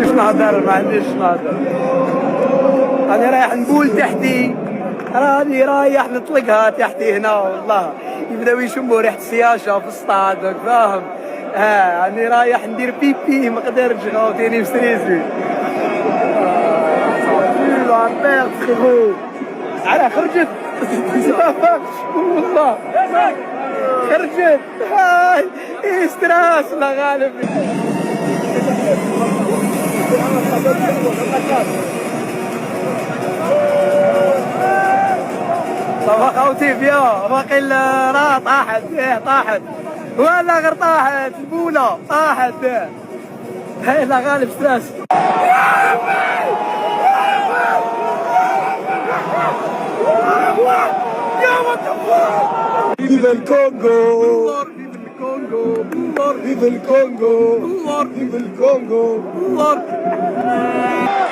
عنديش نهضر، ما عنديش نهضر. راني رايح نقول تحتي، راني رايح نطلقها تحتي هنا والله. يبداو يشموا ريحة السياشة في الصطاد، فاهم؟ راني رايح ندير بيبي ما قدرتش، غاوتيني مستريسي. لا ميرد فريغو، على خرجت والله خرجت. هاي استراس لا غالب. صافا خوتي فيها باقي راه طاحت، طاحت ولا غير طاحت البولة، طاحت. هاي لا غالب ستراس. Vive el Congo! Vive el Congo! Vive el Congo! Vive el Congo!